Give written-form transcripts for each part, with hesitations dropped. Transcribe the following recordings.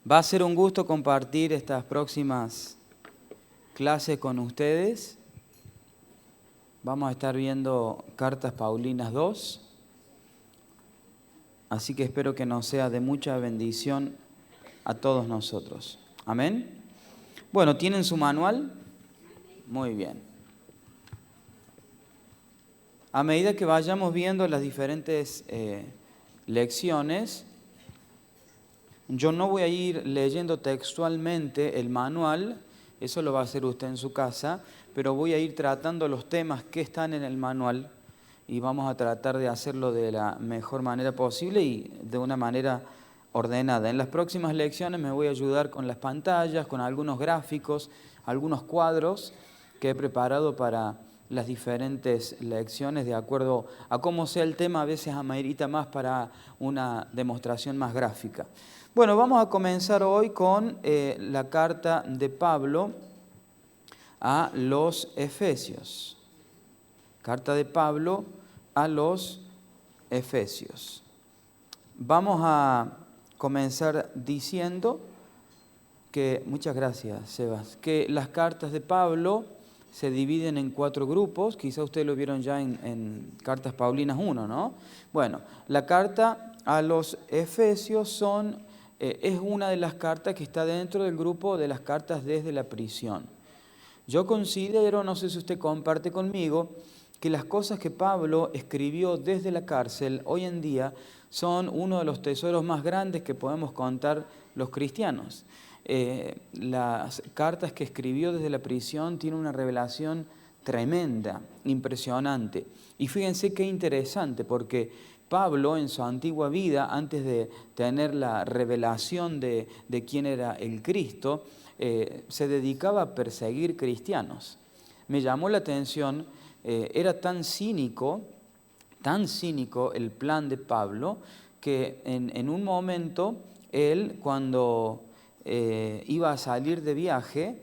Va a ser un gusto compartir estas próximas clases con ustedes. Vamos a estar viendo Cartas Paulinas 2, así que espero que nos sea de mucha bendición a todos nosotros. Amén. Bueno, ¿tienen su manual? Muy bien. A medida que vayamos viendo las diferentes lecciones, yo no voy a ir leyendo textualmente el manual, eso lo va a hacer usted en su casa, pero voy a ir tratando los temas que están en el manual y vamos a tratar de hacerlo de la mejor manera posible y de una manera ordenada. En las próximas lecciones me voy a ayudar con las pantallas, con algunos gráficos, algunos cuadros que he preparado para las diferentes lecciones de acuerdo a cómo sea el tema. A veces amerita más para una demostración más gráfica. Bueno, vamos a comenzar hoy con la carta de Pablo a los Efesios. Carta de Pablo a los Efesios. Vamos a comenzar diciendo que, muchas gracias, Sebas, que las cartas de Pablo se dividen en 4 grupos. Quizá ustedes lo vieron ya en Cartas Paulinas 1, ¿no? Bueno, la carta a los Efesios es una de las cartas que está dentro del grupo de las cartas desde la prisión. Yo considero, no sé si usted comparte conmigo, que las cosas que Pablo escribió desde la cárcel hoy en día son uno de los tesoros más grandes que podemos contar los cristianos. Las cartas que escribió desde la prisión tienen una revelación tremenda, impresionante. Y fíjense qué interesante, porque Pablo en su antigua vida, antes de tener la revelación de quién era el Cristo, se dedicaba a perseguir cristianos. Me llamó la atención, era tan cínico el plan de Pablo, que en un momento él, cuando iba a salir de viaje,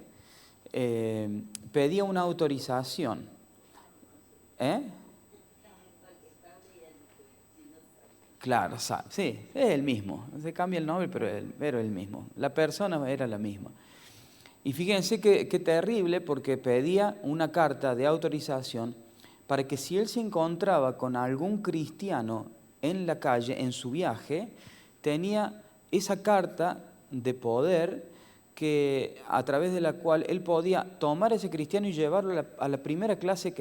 pedía una autorización. Claro, sí, es el mismo. Se cambia el nombre, pero era el mismo. La persona era la misma. Y fíjense qué terrible, porque pedía una carta de autorización para que si él se encontraba con algún cristiano en la calle, en su viaje, tenía esa carta de poder a través de la cual él podía tomar a ese cristiano y llevarlo a la primera cárcel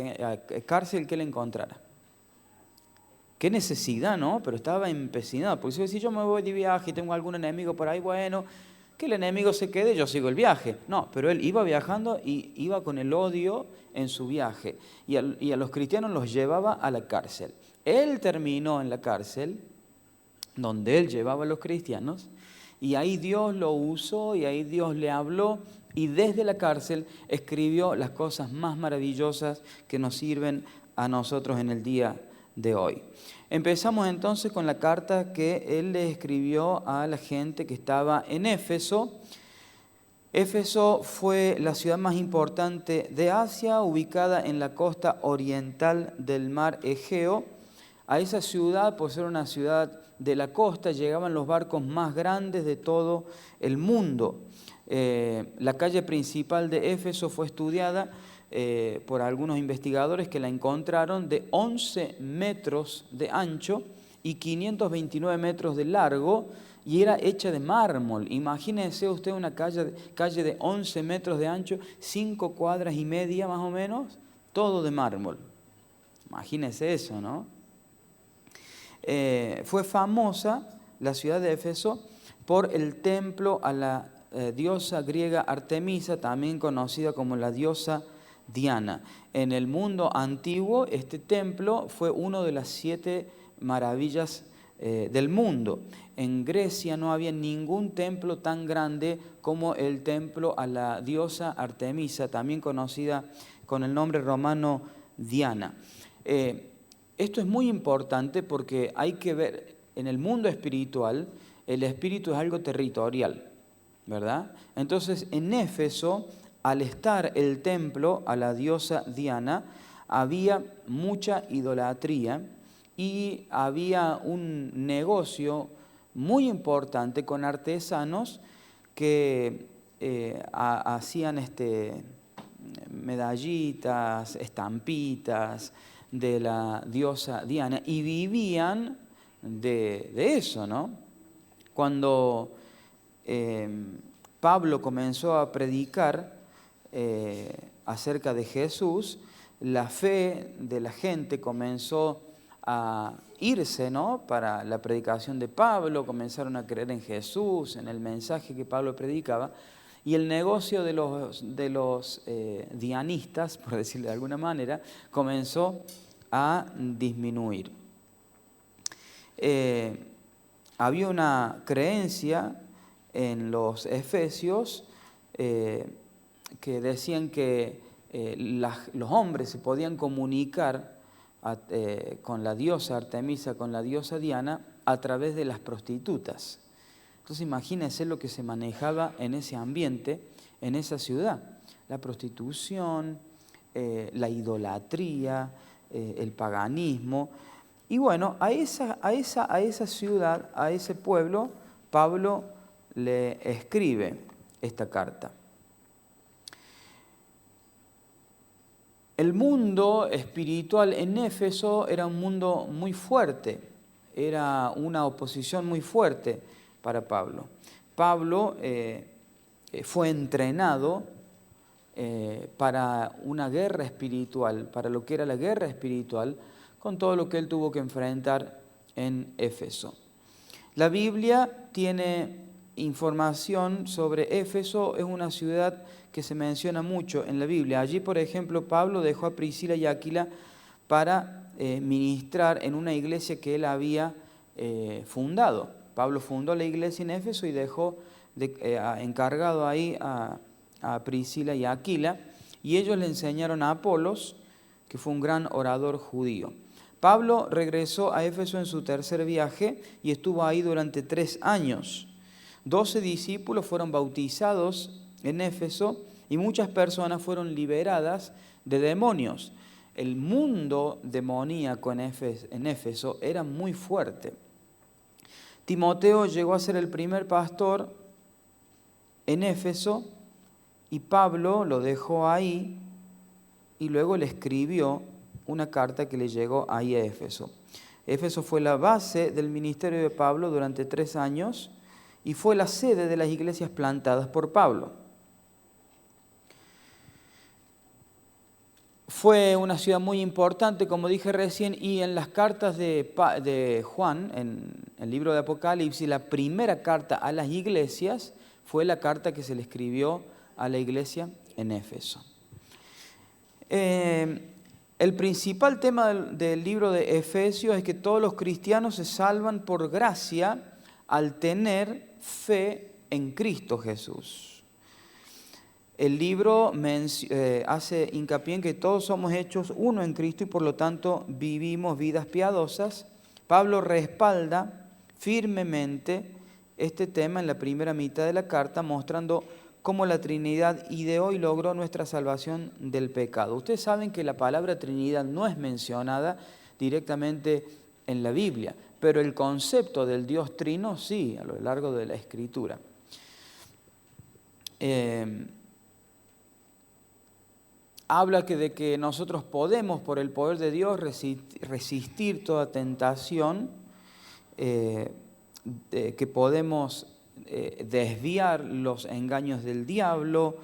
que él encontrara. Qué necesidad, ¿no? Pero estaba empecinado. Porque si yo me voy de viaje y tengo algún enemigo por ahí, bueno, que el enemigo se quede, yo sigo el viaje. No, pero él iba viajando y iba con el odio en su viaje. Y a los cristianos los llevaba a la cárcel. Él terminó en la cárcel, donde él llevaba a los cristianos, y ahí Dios lo usó y ahí Dios le habló. Y desde la cárcel escribió las cosas más maravillosas que nos sirven a nosotros en el día de hoy. Empezamos entonces con la carta que él le escribió a la gente que estaba en Éfeso. Éfeso fue la ciudad más importante de Asia, ubicada en la costa oriental del mar Egeo. A esa ciudad, por ser una ciudad de la costa, llegaban los barcos más grandes de todo el mundo. La calle principal de Éfeso fue estudiada por algunos investigadores que la encontraron de 11 metros de ancho y 529 metros de largo, y era hecha de mármol. Imagínese usted una calle de 11 metros de ancho, 5 cuadras y media más o menos, todo de mármol. Imagínese eso, ¿no? Fue famosa la ciudad de Éfeso por el templo a la diosa griega Artemisa, también conocida como la diosa Diana. En el mundo antiguo, este templo fue una de las 7 maravillas del mundo. En Grecia no había ningún templo tan grande como el templo a la diosa Artemisa, también conocida con el nombre romano Diana. Esto es muy importante porque hay que ver, en el mundo espiritual, el espíritu es algo territorial, ¿verdad? Entonces, en Éfeso, al estar el templo a la diosa Diana, había mucha idolatría y había un negocio muy importante con artesanos que hacían medallitas, estampitas de la diosa Diana y vivían de eso, ¿no? Cuando Pablo comenzó a predicar acerca de Jesús, la fe de la gente comenzó a irse, ¿no? Para la predicación de Pablo, comenzaron a creer en Jesús, en el mensaje que Pablo predicaba, y el negocio de los dianistas, por decirlo de alguna manera, comenzó a disminuir. Había una creencia en los efesios que decían que los hombres se podían comunicar con la diosa Artemisa, con la diosa Diana, a través de las prostitutas. Entonces imagínense lo que se manejaba en ese ambiente, en esa ciudad. La prostitución, la idolatría, el paganismo. Y bueno, a esa ciudad, a ese pueblo, Pablo le escribe esta carta. El mundo espiritual en Éfeso era un mundo muy fuerte, era una oposición muy fuerte para Pablo. Pablo fue entrenado para una guerra espiritual, para lo que era la guerra espiritual, con todo lo que él tuvo que enfrentar en Éfeso. La Biblia tiene información sobre Éfeso, es una ciudad que se menciona mucho en la Biblia. Allí, por ejemplo, Pablo dejó a Priscila y Aquila para ministrar en una iglesia que él había fundado. Pablo fundó la iglesia en Éfeso y dejó encargado ahí a Priscila y Aquila, y ellos le enseñaron a Apolos, que fue un gran orador judío. Pablo regresó a Éfeso en su tercer viaje y estuvo ahí durante 3 años. 12 discípulos fueron bautizados en Éfeso y muchas personas fueron liberadas de demonios. El mundo demoníaco en Éfeso era muy fuerte. Timoteo llegó a ser el primer pastor en Éfeso y Pablo lo dejó ahí y luego le escribió una carta que le llegó ahí a Éfeso. Éfeso fue la base del ministerio de Pablo durante 3 años y fue la sede de las iglesias plantadas por Pablo. Fue una ciudad muy importante, como dije recién, y en las cartas de Juan, en el libro de Apocalipsis, la primera carta a las iglesias fue la carta que se le escribió a la iglesia en Éfeso. El principal tema del libro de Efesios es que todos los cristianos se salvan por gracia al tener fe en Cristo Jesús. El libro hace hincapié en que todos somos hechos uno en Cristo y por lo tanto vivimos vidas piadosas. Pablo respalda firmemente este tema en la primera mitad de la carta, mostrando cómo la Trinidad ideó y logró nuestra salvación del pecado. Ustedes saben que la palabra Trinidad no es mencionada directamente en la Biblia, pero el concepto del Dios Trino sí, a lo largo de la Escritura. Habla de que nosotros podemos, por el poder de Dios, resistir toda tentación, que podemos desviar los engaños del diablo,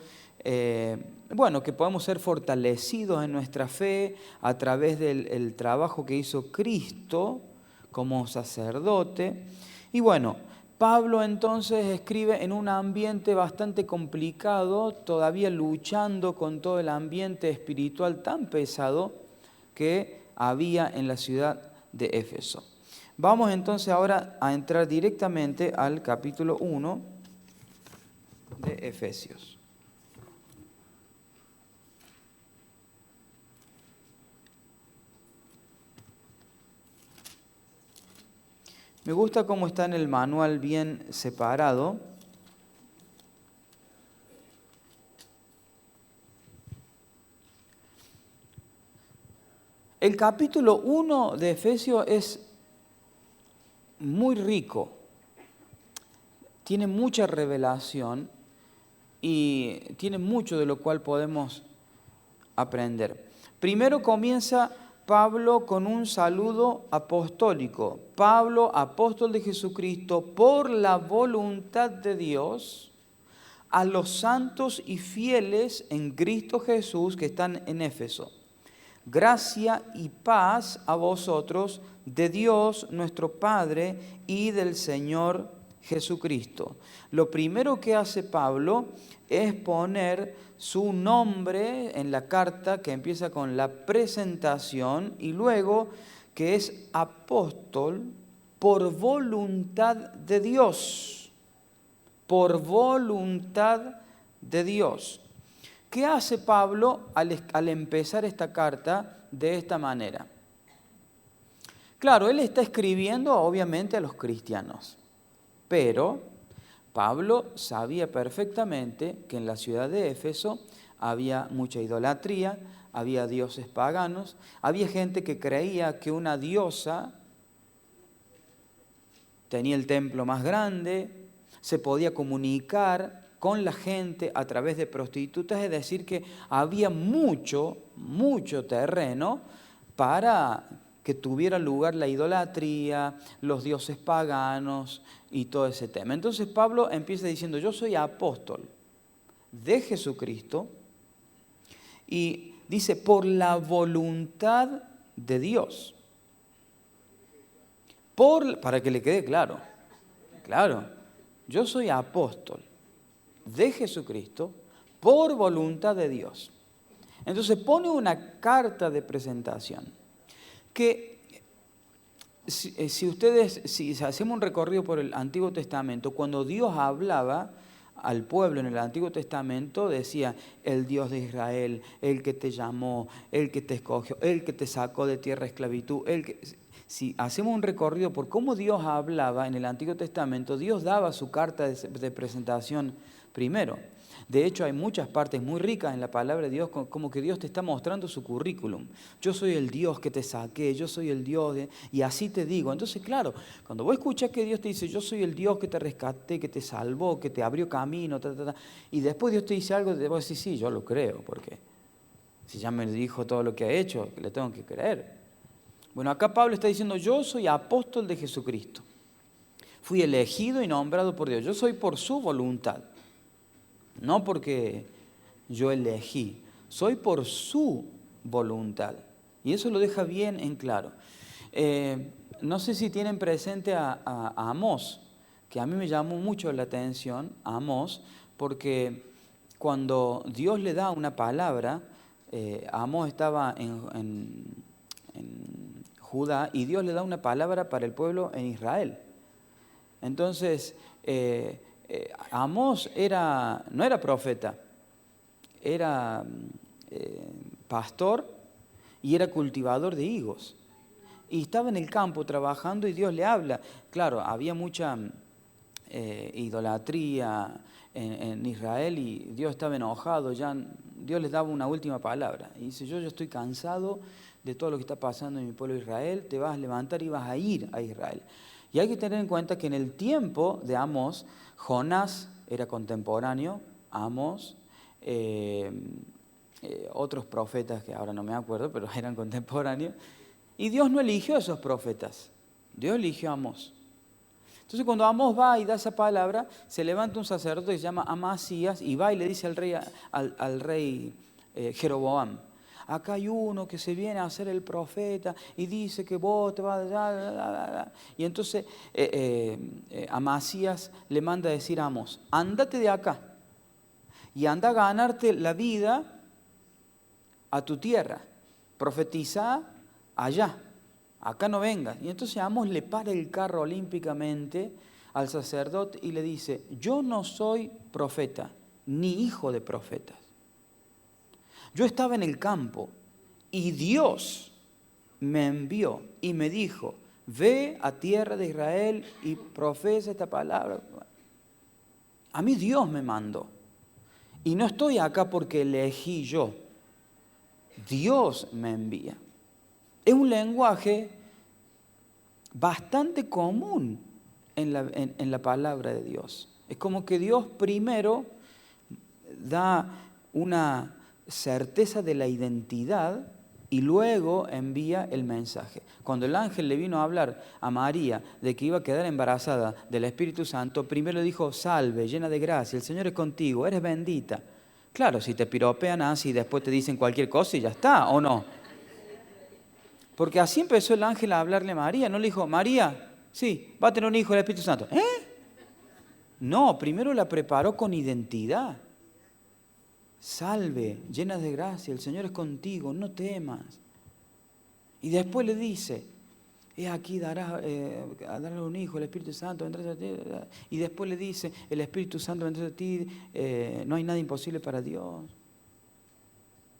que podemos ser fortalecidos en nuestra fe a través del trabajo que hizo Cristo como sacerdote. Y bueno, Pablo entonces escribe en un ambiente bastante complicado, todavía luchando con todo el ambiente espiritual tan pesado que había en la ciudad de Éfeso. Vamos entonces ahora a entrar directamente al capítulo 1 de Efesios. Me gusta cómo está en el manual bien separado. El capítulo 1 de Efesios es muy rico. tiene mucha revelación y tiene mucho de lo cual podemos aprender. Primero comienza Pablo con un saludo apostólico. Pablo, apóstol de Jesucristo, por la voluntad de Dios, a los santos y fieles en Cristo Jesús que están en Éfeso. Gracia y paz a vosotros de Dios nuestro Padre y del Señor Jesucristo. Lo primero que hace Pablo es poner su nombre en la carta que empieza con la presentación y luego que es apóstol por voluntad de Dios. Por voluntad de Dios. ¿Qué hace Pablo al empezar esta carta de esta manera? Claro, él está escribiendo obviamente a los cristianos, pero Pablo sabía perfectamente que en la ciudad de Éfeso había mucha idolatría, había dioses paganos, había gente que creía que una diosa tenía el templo más grande, se podía comunicar con la gente a través de prostitutas, es decir, que había mucho terreno para que tuviera lugar la idolatría, los dioses paganos y todo ese tema. Entonces Pablo empieza diciendo, yo soy apóstol de Jesucristo y dice, por la voluntad de Dios. Para que le quede claro, yo soy apóstol de Jesucristo por voluntad de Dios. Entonces pone una carta de presentación que si hacemos un recorrido por el Antiguo Testamento, cuando Dios hablaba al pueblo en el Antiguo Testamento, decía, el Dios de Israel, el que te llamó, el que te escogió, el que te sacó de tierra de esclavitud, Si hacemos un recorrido por cómo Dios hablaba en el Antiguo Testamento, Dios daba su carta de presentación primero. De hecho, hay muchas partes muy ricas en la palabra de Dios, como que Dios te está mostrando su currículum. Yo soy el Dios que te saqué, yo soy el Dios, y así te digo. Entonces, claro, cuando vos escuchás que Dios te dice, yo soy el Dios que te rescaté, que te salvó, que te abrió camino, y después Dios te dice algo, vos decís, sí, yo lo creo, porque si ya me dijo todo lo que ha hecho, le tengo que creer. Bueno, acá Pablo está diciendo, yo soy apóstol de Jesucristo. Fui elegido y nombrado por Dios. Yo soy por su voluntad. No porque yo elegí. Soy por su voluntad. Y eso lo deja bien en claro. No sé si tienen presente a Amós, que a mí me llamó mucho la atención, Amós, porque cuando Dios le da una palabra, Amós estaba en Judá y Dios le da una palabra para el pueblo en Israel. Entonces, Amós no era profeta, era pastor y era cultivador de higos. Y estaba en el campo trabajando y Dios le habla. Claro, había mucha idolatría en Israel y Dios estaba enojado. Ya Dios les daba una última palabra. Y dice, yo estoy cansado de todo lo que está pasando en mi pueblo Israel, te vas a levantar y vas a ir a Israel. Y hay que tener en cuenta que en el tiempo de Amós, Jonás era contemporáneo, Amós, otros profetas que ahora no me acuerdo, pero eran contemporáneos, y Dios no eligió a esos profetas, Dios eligió a Amós. Entonces cuando Amós va y da esa palabra, se levanta un sacerdote que se llama Amasías y va y le dice al rey Jeroboam, acá hay uno que se viene a ser el profeta y dice que vos te vas a... Y entonces Amasías le manda a decir a Amós, ándate de acá y anda a ganarte la vida a tu tierra. Profetiza allá, acá no vengas. Y entonces Amós le para el carro olímpicamente al sacerdote y le dice, yo no soy profeta, ni hijo de profetas. Yo estaba en el campo y Dios me envió y me dijo, ve a tierra de Israel y profesa esta palabra. A mí Dios me mandó. Y no estoy acá porque elegí yo. Dios me envía. Es un lenguaje bastante común en la palabra de Dios. Es como que Dios primero da una certeza de la identidad y luego envía el mensaje. Cuando el ángel le vino a hablar a María de que iba a quedar embarazada del Espíritu Santo, primero le dijo, salve, llena de gracia, el Señor es contigo, eres bendita. Claro, si te piropean así y después te dicen cualquier cosa y ya está, ¿o no? Porque así empezó el ángel a hablarle a María, no le dijo, María, sí, va a tener un hijo del Espíritu Santo. ¿Eh? No, primero la preparó con identidad. Salve, llena de gracia, el Señor es contigo, no temas. Y después le dice, aquí darás un hijo, el Espíritu Santo vendrá a ti. Y después le dice, el Espíritu Santo vendrá a ti, no hay nada imposible para Dios.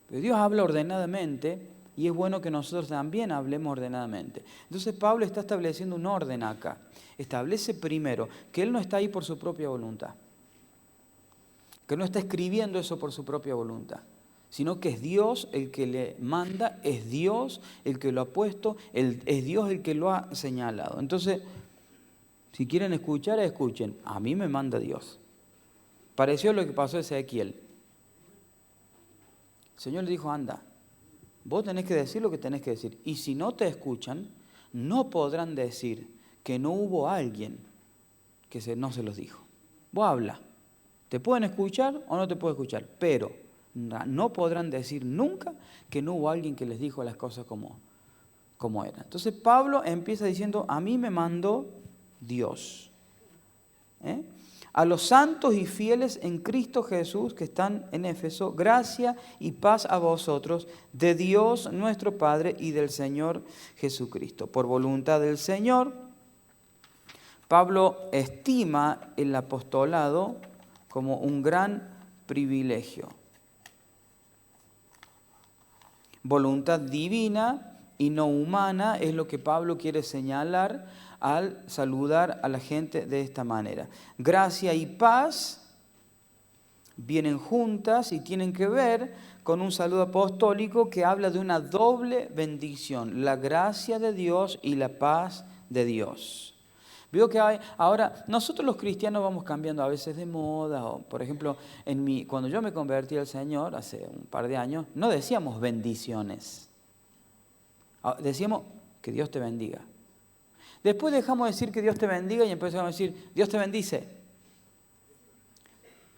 Pero Dios habla ordenadamente y es bueno que nosotros también hablemos ordenadamente. Entonces Pablo está estableciendo un orden acá. Establece primero que él no está ahí por su propia voluntad. Que no está escribiendo eso por su propia voluntad, sino que es Dios el que le manda, es Dios el que lo ha puesto, es Dios el que lo ha señalado. Entonces, si quieren escuchar, escuchen. A mí me manda Dios. Pareció lo que pasó a Ezequiel. El Señor le dijo, anda, vos tenés que decir lo que tenés que decir. Y si no te escuchan, no podrán decir que no hubo alguien que no se los dijo. Vos habla. Te pueden escuchar o no te pueden escuchar, pero no podrán decir nunca que no hubo alguien que les dijo las cosas como eran. Entonces Pablo empieza diciendo, a mí me mandó Dios. A los santos y fieles en Cristo Jesús que están en Éfeso, gracia y paz a vosotros, de Dios nuestro Padre y del Señor Jesucristo. Por voluntad del Señor, Pablo estima el apostolado como un gran privilegio. Voluntad divina y no humana es lo que Pablo quiere señalar al saludar a la gente de esta manera. Gracia y paz vienen juntas y tienen que ver con un saludo apostólico que habla de una doble bendición, la gracia de Dios y la paz de Dios. Veo que ahora nosotros los cristianos vamos cambiando a veces de moda. O, por ejemplo, cuando yo me convertí al Señor hace un par de años, no decíamos bendiciones. Decíamos que Dios te bendiga. Después dejamos de decir que Dios te bendiga y empezamos a decir Dios te bendice.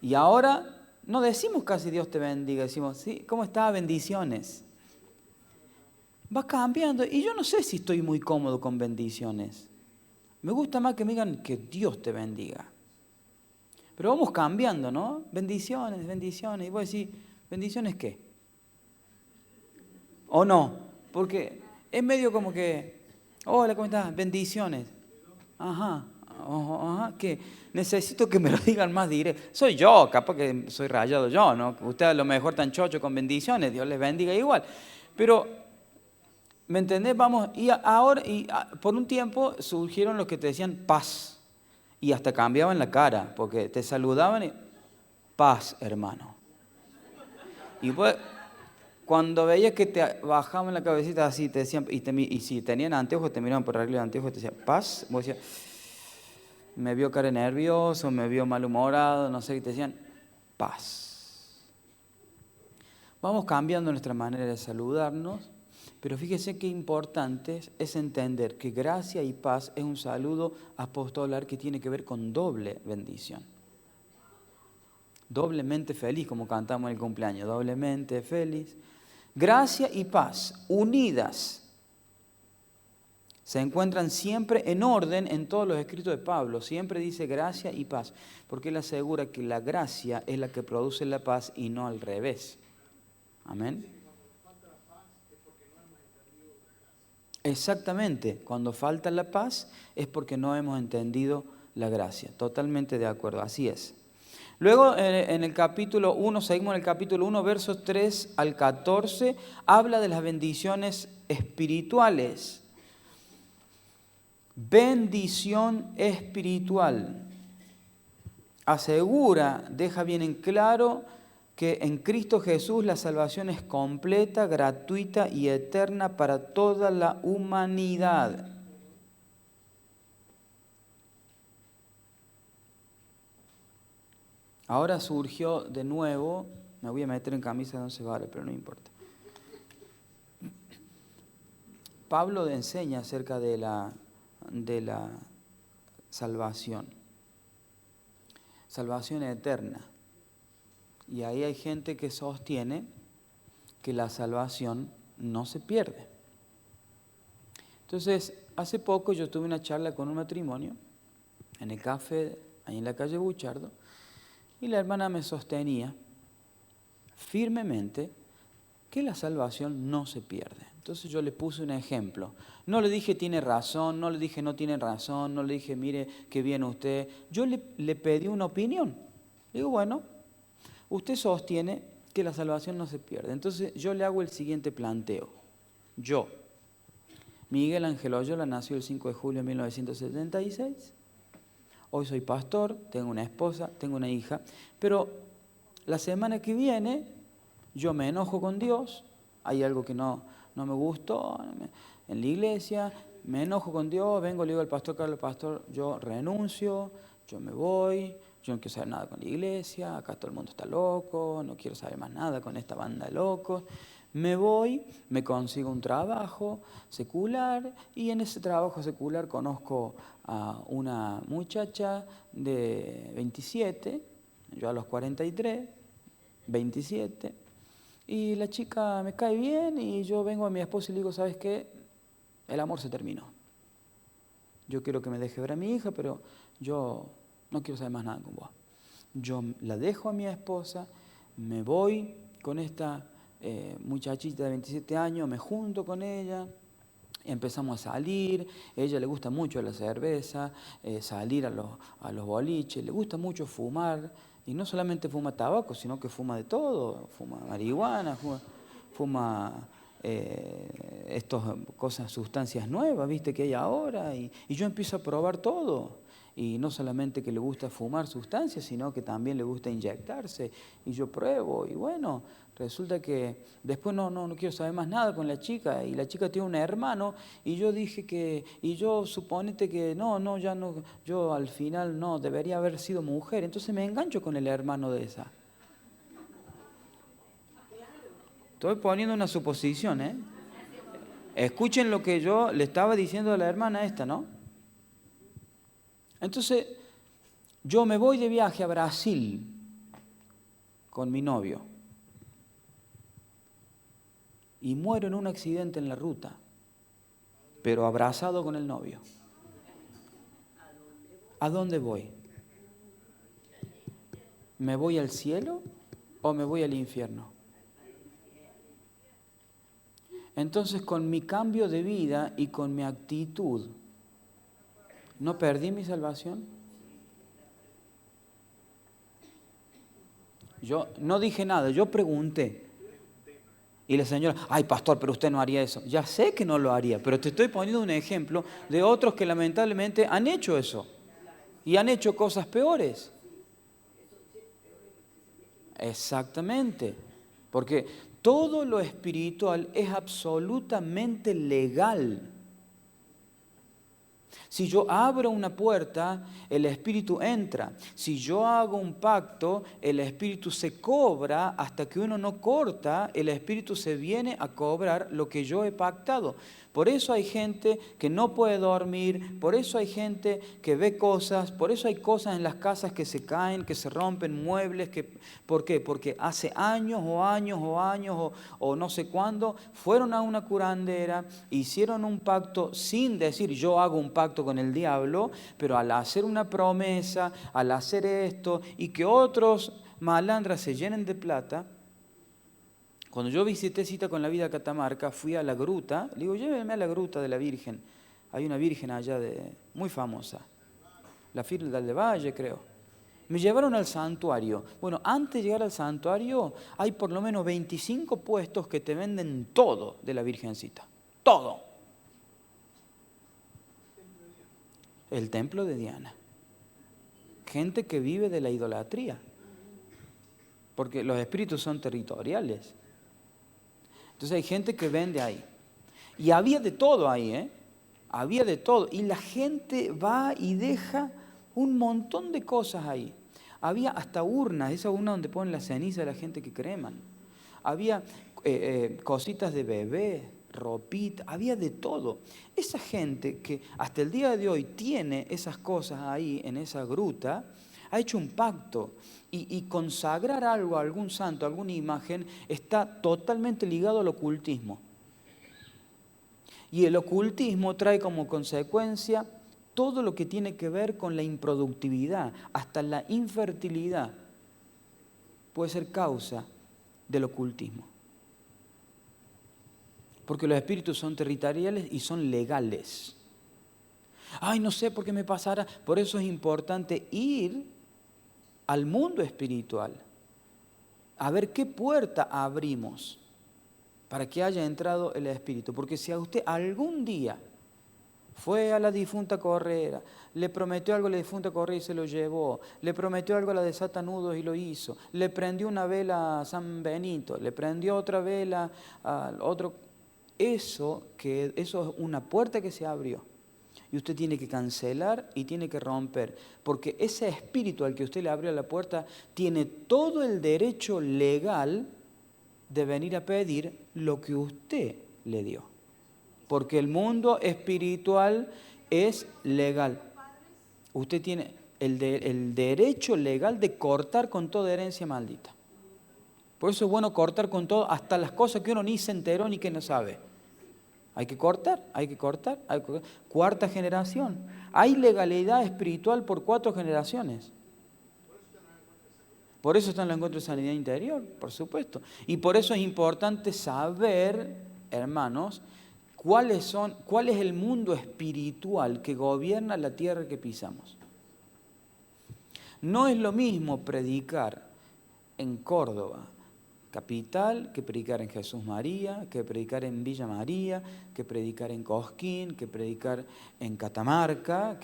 Y ahora no decimos casi Dios te bendiga, decimos, sí, ¿cómo está? Bendiciones. Va cambiando y yo no sé si estoy muy cómodo con bendiciones. Me gusta más que me digan que Dios te bendiga. Pero vamos cambiando, ¿no? Bendiciones, bendiciones. Y vos decís, ¿bendiciones qué? ¿O no? Porque es medio como que, hola, ¿cómo estás? Bendiciones. Ajá, que necesito que me lo digan más directo. Soy yo, capaz que soy rayado yo, ¿no? Usted a lo mejor tan chocho con bendiciones, Dios les bendiga igual. Pero ¿me entendés? Vamos, y ahora, por un tiempo surgieron los que te decían paz. Y hasta cambiaban la cara, porque te saludaban y paz, hermano. Y pues, cuando veías que te bajaban la cabecita así, te decían, y si tenían anteojos, te miraban por arriba de anteojos, te decían paz. Vos decías, me vio cara nervioso, me vio malhumorado, no sé, y te decían paz. Vamos cambiando nuestra manera de saludarnos. Pero fíjese qué importante es entender que gracia y paz es un saludo apostolar que tiene que ver con doble bendición. Doblemente feliz, como cantamos en el cumpleaños, doblemente feliz. Gracia y paz, unidas, se encuentran siempre en orden en todos los escritos de Pablo. Siempre dice gracia y paz, porque él asegura que la gracia es la que produce la paz y no al revés. Amén. Exactamente, cuando falta la paz es porque no hemos entendido la gracia. Totalmente de acuerdo, así es. Luego en el capítulo 1, seguimos en el capítulo 1, versos 3 al 14, habla de las bendiciones espirituales. Bendición espiritual. Asegura, deja bien en claro que en Cristo Jesús la salvación es completa, gratuita y eterna para toda la humanidad. Ahora surgió de nuevo, me voy a meter en camisa de 11 varas, pero no importa. Pablo enseña acerca de la salvación eterna. Y ahí hay gente que sostiene que la salvación no se pierde. Entonces, hace poco yo tuve una charla con un matrimonio en el café, ahí en la calle Buchardo, y la hermana me sostenía firmemente que la salvación no se pierde. Entonces yo le puse un ejemplo. No le dije tiene razón, no le dije no tiene razón, no le dije mire qué bien usted. Yo le pedí una opinión. Le digo, bueno, usted sostiene que la salvación no se pierde. Entonces yo le hago el siguiente planteo. Yo, Miguel Ángel Oyola, nació el 5 de julio de 1976. Hoy soy pastor, tengo una esposa, tengo una hija. Pero la semana que viene yo me enojo con Dios. Hay algo que no me gustó en la iglesia. Me enojo con Dios, vengo, le digo al pastor Carlos, pastor, yo renuncio, yo me voy. Yo no quiero saber nada con la iglesia, acá todo el mundo está loco, no quiero saber más nada con esta banda de locos. Me voy, me consigo un trabajo secular y en ese trabajo secular conozco a una muchacha de 27, yo a los 43, 27, y la chica me cae bien y yo vengo a mi esposa y le digo, ¿sabes qué? El amor se terminó. Yo quiero que me deje ver a mi hija, pero yo no quiero saber más nada con vos. Yo la dejo a mi esposa, me voy con esta muchachita de 27 años, me junto con ella, empezamos a salir, a ella le gusta mucho la cerveza, salir a los boliches, le gusta mucho fumar, y no solamente fuma tabaco, sino que fuma de todo, fuma marihuana, fuma estas cosas, sustancias nuevas, viste, que hay ahora, y yo empiezo a probar todo. Y no solamente que le gusta fumar sustancias, sino que también le gusta inyectarse. Y yo pruebo, y bueno, resulta que después no quiero saber más nada con la chica. Y la chica tiene un hermano, y yo dije que, y yo suponete que ya no, yo al final no, debería haber sido mujer. Entonces me engancho con el hermano de esa. Estoy poniendo una suposición, ¿eh? Escuchen lo que yo le estaba diciendo a la hermana esta, ¿no? Entonces, yo me voy de viaje a Brasil con mi novio y muero en un accidente en la ruta, pero abrazado con el novio. ¿A dónde voy? ¿Me voy al cielo o me voy al infierno? Entonces, con mi cambio de vida y con mi actitud, ¿no perdí mi salvación? Yo no dije nada, yo pregunté. Y la señora, ay pastor, pero usted no haría eso. Ya sé que no lo haría, pero te estoy poniendo un ejemplo de otros que lamentablemente han hecho eso. Y han hecho cosas peores. Exactamente. Porque todo lo espiritual es absolutamente legal. Si yo abro una puerta, el Espíritu entra. Si yo hago un pacto, el Espíritu se cobra. Hasta que uno no corta, el Espíritu se viene a cobrar lo que yo he pactado. Por eso hay gente que no puede dormir, por eso hay gente que ve cosas, por eso hay cosas en las casas que se caen, que se rompen, muebles. ¿Por qué? Porque hace años o no sé cuándo fueron a una curandera, hicieron un pacto sin decir yo hago un pacto con el diablo, pero al hacer una promesa, al hacer esto y que otros malandras se llenen de plata. Cuando yo visité Cita con la Vida Catamarca, fui a la gruta, le digo, llévenme a la gruta de la Virgen. Hay una Virgen allá muy famosa, la Firda del Valle, creo. Me llevaron al santuario. Bueno, antes de llegar al santuario, hay por lo menos 25 puestos que te venden todo de la Virgencita. Todo. El templo de Diana. Gente que vive de la idolatría. Porque los espíritus son territoriales. Entonces hay gente que vende ahí. Y había de todo ahí, ¿eh? Había de todo. Y la gente va y deja un montón de cosas ahí. Había hasta urnas, esa urna donde ponen la ceniza de la gente que creman. Había cositas de bebé, ropita, había de todo. Esa gente que hasta el día de hoy tiene esas cosas ahí en esa gruta, ha hecho un pacto. Y consagrar algo a algún santo, a alguna imagen, está totalmente ligado al ocultismo. Y el ocultismo trae como consecuencia todo lo que tiene que ver con la improductividad, hasta la infertilidad, puede ser causa del ocultismo. Porque los espíritus son territoriales y son legales. Ay, no sé por qué me pasará. Por eso es importante ir al mundo espiritual, a ver qué puerta abrimos para que haya entrado el espíritu. Porque si a usted algún día fue a la difunta Correa, le prometió algo a la difunta Correa y se lo llevó, le prometió algo a la de Satanudos y lo hizo, le prendió una vela a San Benito, le prendió otra vela al otro, eso es una puerta que se abrió. Y usted tiene que cancelar y tiene que romper, porque ese espíritu al que usted le abrió la puerta tiene todo el derecho legal de venir a pedir lo que usted le dio. Porque el mundo espiritual es legal. Usted tiene el derecho legal de cortar con toda herencia maldita. Por eso es bueno cortar con todo, hasta las cosas que uno ni se enteró ni que no sabe. Hay que cortar. Cuarta generación. Hay legalidad espiritual por 4 generaciones. Por eso está en el encuentro de sanidad interior, por supuesto. Y por eso es importante saber, hermanos, cuál es el mundo espiritual que gobierna la tierra que pisamos. No es lo mismo predicar en Córdoba, capital, que predicar en Jesús María, que predicar en Villa María, que predicar en Cosquín, que predicar en Catamarca.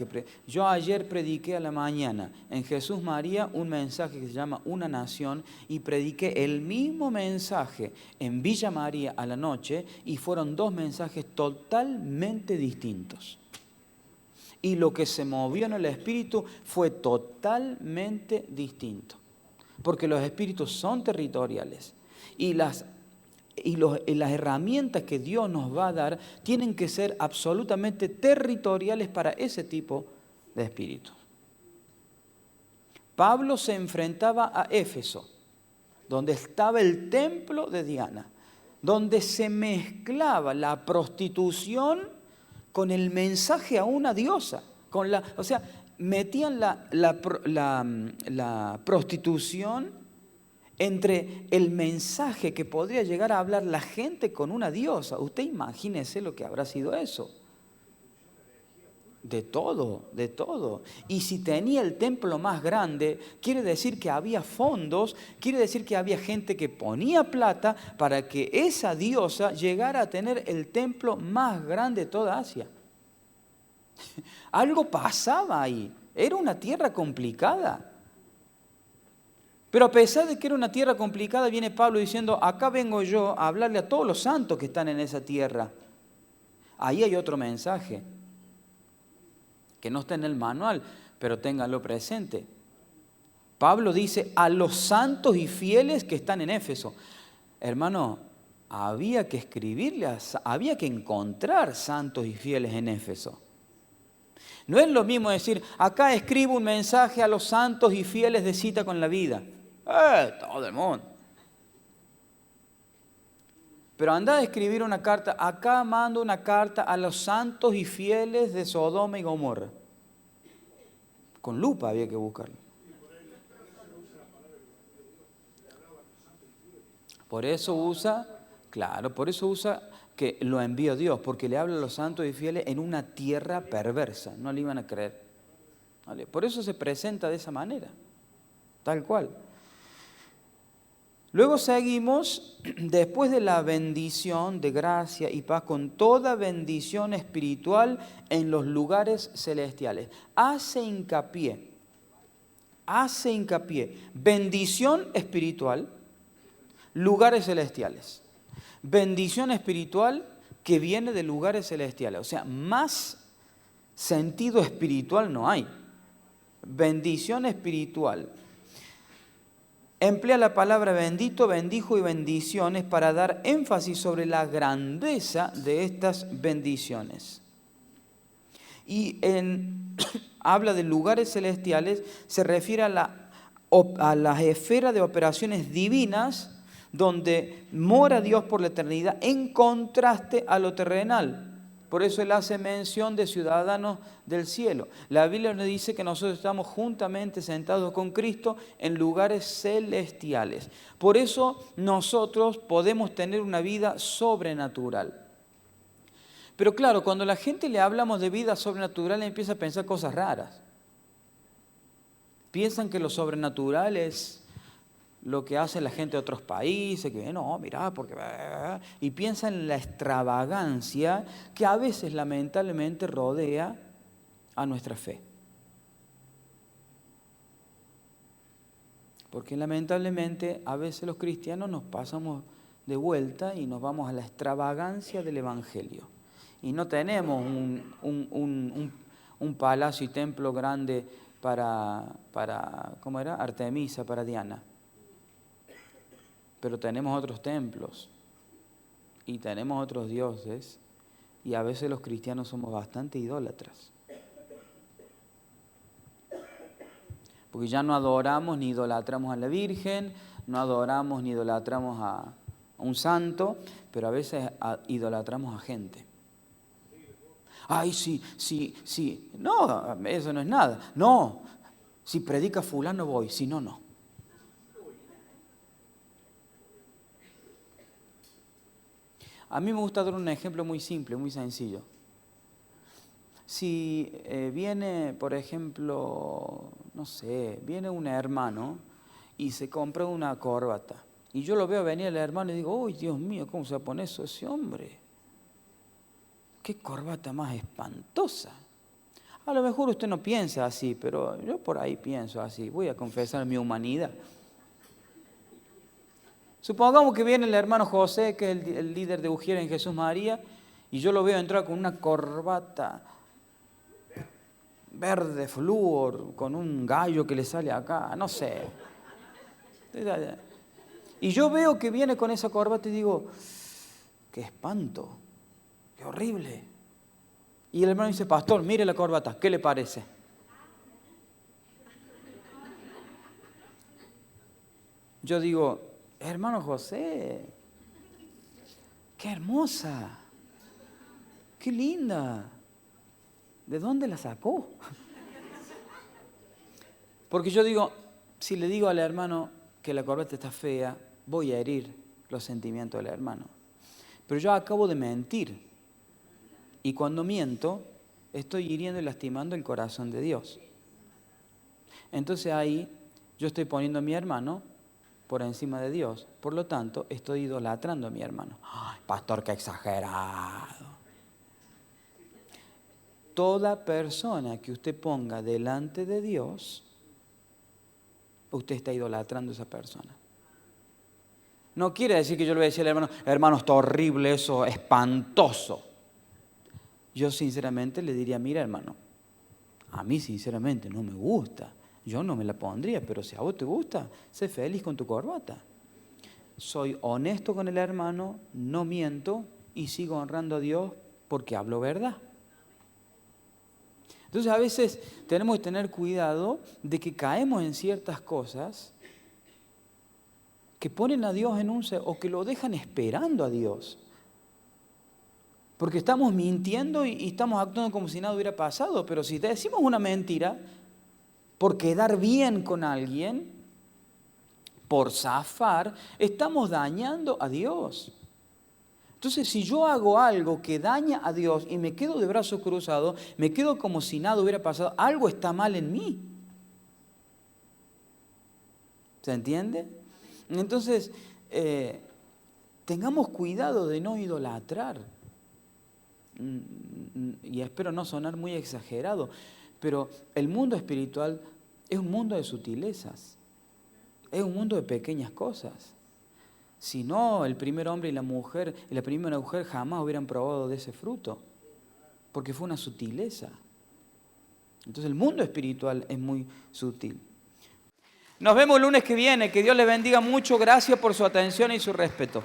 Yo ayer prediqué a la mañana en Jesús María un mensaje que se llama Una Nación y prediqué el mismo mensaje en Villa María a la noche y fueron 2 mensajes totalmente distintos. Y lo que se movió en el espíritu fue totalmente distinto. Porque los espíritus son territoriales. Y las herramientas que Dios nos va a dar tienen que ser absolutamente territoriales para ese tipo de espíritu. Pablo se enfrentaba a Éfeso, donde estaba el templo de Diana, donde se mezclaba la prostitución con el mensaje a una diosa. Metían la prostitución entre el mensaje que podría llegar a hablar la gente con una diosa. Usted imagínese lo que habrá sido eso. De todo. Y si tenía el templo más grande, quiere decir que había fondos, quiere decir que había gente que ponía plata para que esa diosa llegara a tener el templo más grande de toda Asia. Algo pasaba ahí. Era una tierra complicada. Pero a pesar de que era una tierra complicada, viene Pablo diciendo, acá vengo yo a hablarle a todos los santos que están en esa tierra. Ahí hay otro mensaje, que no está en el manual, pero ténganlo presente. Pablo dice, a los santos y fieles que están en Éfeso. Hermano, había que había que encontrar santos y fieles en Éfeso. No es lo mismo decir, acá escribo un mensaje a los santos y fieles de Cita con la Vida. Todo el mundo. Pero anda a escribir una carta, acá mando una carta a los santos y fieles de Sodoma y Gomorra. Con lupa había que buscarlo. Por eso usa que lo envió Dios, porque le habla a los santos y fieles en una tierra perversa, no le iban a creer. ¿Vale? Por eso se presenta de esa manera, tal cual. Luego seguimos, después de la bendición de gracia y paz, con toda bendición espiritual en los lugares celestiales. Hace hincapié, bendición espiritual, lugares celestiales. Bendición espiritual que viene de lugares celestiales. O sea, más sentido espiritual no hay. Bendición espiritual emplea la palabra bendito, bendijo y bendiciones para dar énfasis sobre la grandeza de estas bendiciones. Y habla de lugares celestiales, se refiere a la esfera de operaciones divinas donde mora Dios por la eternidad en contraste a lo terrenal. Por eso él hace mención de ciudadanos del cielo. La Biblia nos dice que nosotros estamos juntamente sentados con Cristo en lugares celestiales. Por eso nosotros podemos tener una vida sobrenatural. Pero claro, cuando la gente le hablamos de vida sobrenatural, empieza a pensar cosas raras. Piensan que lo sobrenatural es lo que hace la gente de otros países, que no, mirá, porque... Y piensan en la extravagancia que a veces lamentablemente rodea a nuestra fe. Porque lamentablemente a veces los cristianos nos pasamos de vuelta y nos vamos a la extravagancia del Evangelio. Y no tenemos un palacio y templo grande para ¿cómo era? Artemisa, para Diana. Pero tenemos otros templos y tenemos otros dioses y a veces los cristianos somos bastante idólatras. Porque ya no adoramos ni idolatramos a la Virgen, no adoramos ni idolatramos a un santo, pero a veces idolatramos a gente. Ay, sí. No, eso no es nada. No, si predica fulano voy, si no, no. A mí me gusta dar un ejemplo muy simple, muy sencillo. Si viene, por ejemplo, no sé, viene un hermano y se compra una corbata. Y yo lo veo venir al hermano y digo, ¡ay, Dios mío, cómo se va a poner eso ese hombre! ¡Qué corbata más espantosa! A lo mejor usted no piensa así, pero yo por ahí pienso así. Voy a confesar mi humanidad. Supongamos que viene el hermano José, que es el líder de Ujier en Jesús María, y yo lo veo entrar con una corbata verde flúor, con un gallo que le sale acá, no sé. Y yo veo que viene con esa corbata y digo, qué espanto, qué horrible. Y el hermano dice, pastor, mire la corbata, ¿qué le parece? Yo digo, hermano José, qué hermosa, qué linda. ¿De dónde la sacó? Porque yo digo, si le digo al hermano que la corbata está fea, voy a herir los sentimientos del hermano. Pero yo acabo de mentir. Y cuando miento, estoy hiriendo y lastimando el corazón de Dios. Entonces ahí yo estoy poniendo a mi hermano por encima de Dios. Por lo tanto, estoy idolatrando a mi hermano. ¡Ay, pastor, qué exagerado! Toda persona que usted ponga delante de Dios, usted está idolatrando a esa persona. No quiere decir que yo le voy a decir al hermano, hermano, está horrible eso, espantoso. Yo sinceramente le diría, mira hermano, a mí sinceramente no me gusta, yo no me la pondría, pero si a vos te gusta, sé feliz con tu corbata. Soy honesto con el hermano, no miento y sigo honrando a Dios porque hablo verdad. Entonces a veces tenemos que tener cuidado de que caemos en ciertas cosas que ponen a Dios o que lo dejan esperando a Dios. Porque estamos mintiendo y estamos actuando como si nada hubiera pasado. Pero si decimos una mentira por quedar bien con alguien, por zafar, estamos dañando a Dios. Entonces, si yo hago algo que daña a Dios y me quedo de brazos cruzados, me quedo como si nada hubiera pasado, algo está mal en mí. ¿Se entiende? Entonces, tengamos cuidado de no idolatrar. Y espero no sonar muy exagerado, pero el mundo espiritual es un mundo de sutilezas, es un mundo de pequeñas cosas. Si no, el primer hombre y la primera mujer jamás hubieran probado de ese fruto, porque fue una sutileza. Entonces el mundo espiritual es muy sutil. Nos vemos el lunes que viene. Que Dios les bendiga mucho. Gracias por su atención y su respeto.